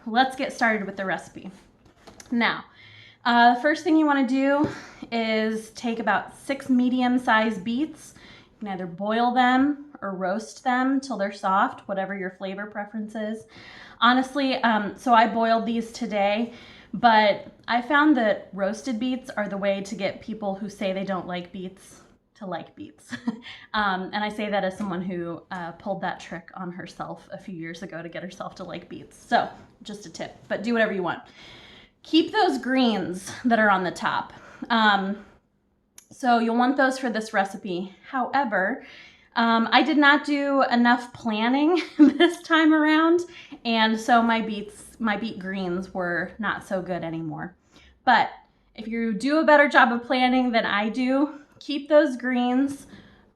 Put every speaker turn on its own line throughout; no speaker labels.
let's get started with the recipe. Now, first thing you want to do is take about 6 medium-sized beets. You can either boil them or roast them till they're soft, whatever your flavor preference is. Honestly, so I boiled these today, but I found that roasted beets are the way to get people who say they don't like beets to like beets. And I say that as someone who pulled that trick on herself a few years ago to get herself to like beets. So just a tip, but do whatever you want. Keep those greens that are on the top. So you'll want those for this recipe. However, I did not do enough planning this time around, and so my beet greens were not so good anymore. But if you do a better job of planning than I do, keep those greens,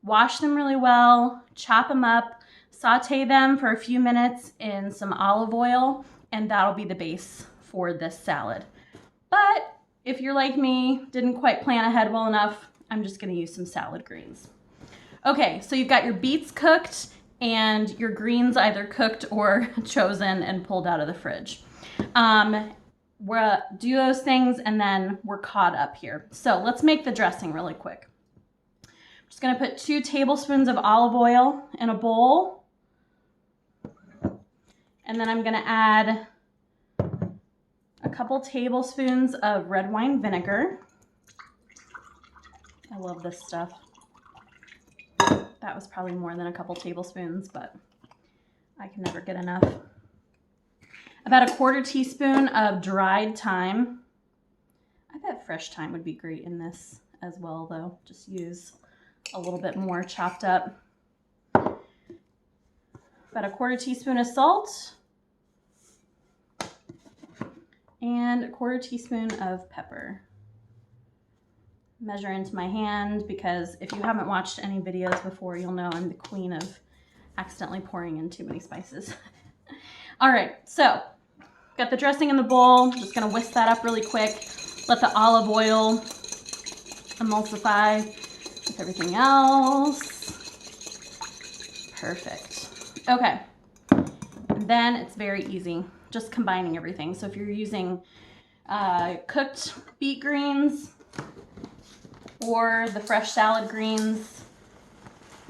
wash them really well, chop them up, saute them for a few minutes in some olive oil, and that'll be the base for this salad. But if you're like me, didn't quite plan ahead well enough, I'm just gonna use some salad greens. Okay, so you've got your beets cooked and your greens either cooked or chosen and pulled out of the fridge. We'll do those things and then we're caught up here. So let's make the dressing really quick. I'm just gonna put 2 tablespoons of olive oil in a bowl. And then I'm gonna add a couple tablespoons of red wine vinegar. I love this stuff. That was probably more than a couple tablespoons, but I can never get enough. About a 1/4 teaspoon of dried thyme. I bet fresh thyme would be great in this as well, though. Just use a little bit more chopped up. About a 1/4 teaspoon of salt. And a 1/4 teaspoon of pepper. Measure into my hand because if you haven't watched any videos before, you'll know I'm the queen of accidentally pouring in too many spices. All right, so got the dressing in the bowl. Just gonna whisk that up really quick. Let the olive oil emulsify with everything else. Perfect. Okay, and then it's very easy, just combining everything. So if you're using cooked beet greens, or the fresh salad greens,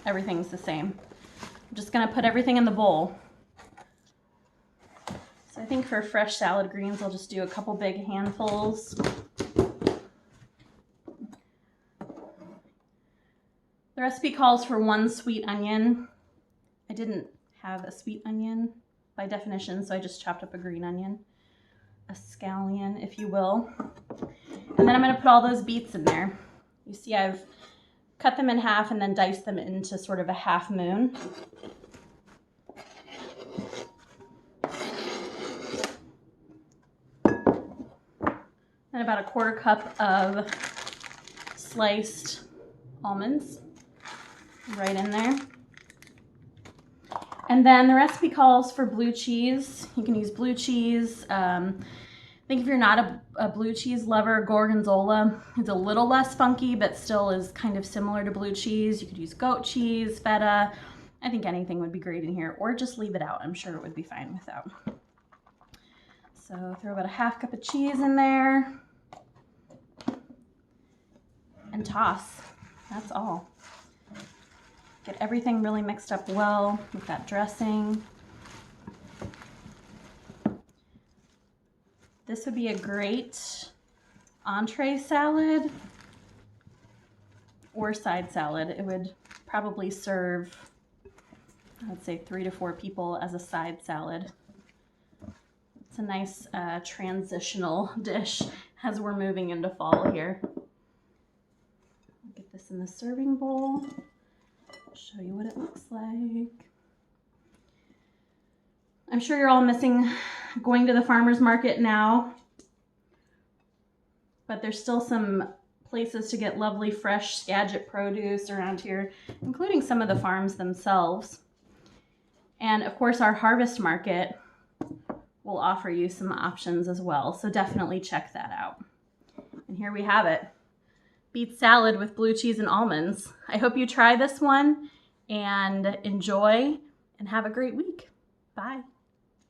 everything's the same. I'm just gonna put everything in the bowl. So I think for fresh salad greens, I'll just do a couple big handfuls. The recipe calls for 1 sweet onion. I didn't have a sweet onion by definition, so I just chopped up a green onion, a scallion, if you will. And then I'm gonna put all those beets in there. You see I've cut them in half and then diced them into sort of a half moon. And about a 1/4 cup of sliced almonds right in there. And then the recipe calls for blue cheese. You can use blue cheese. I think if you're not a blue cheese lover, gorgonzola is a little less funky, but still is kind of similar to blue cheese. You could use goat cheese, feta. I think anything would be great in here, or just leave it out. I'm sure it would be fine without. So throw about a 1/2 cup of cheese in there and toss. That's all. Get everything really mixed up well with that dressing. This would be a great entree salad or side salad. It would probably serve, I would say 3 to 4 people as a side salad. It's a nice transitional dish as we're moving into fall here. I'll get this in the serving bowl. I'll show you what it looks like. I'm sure you're all missing going to the farmer's market now, but there's still some places to get lovely fresh Skagit produce around here, including some of the farms themselves. And of course our harvest market will offer you some options as well, so definitely check that out. And here we have it, beet salad with blue cheese and almonds. I hope you try this one and enjoy and have a great week. Bye.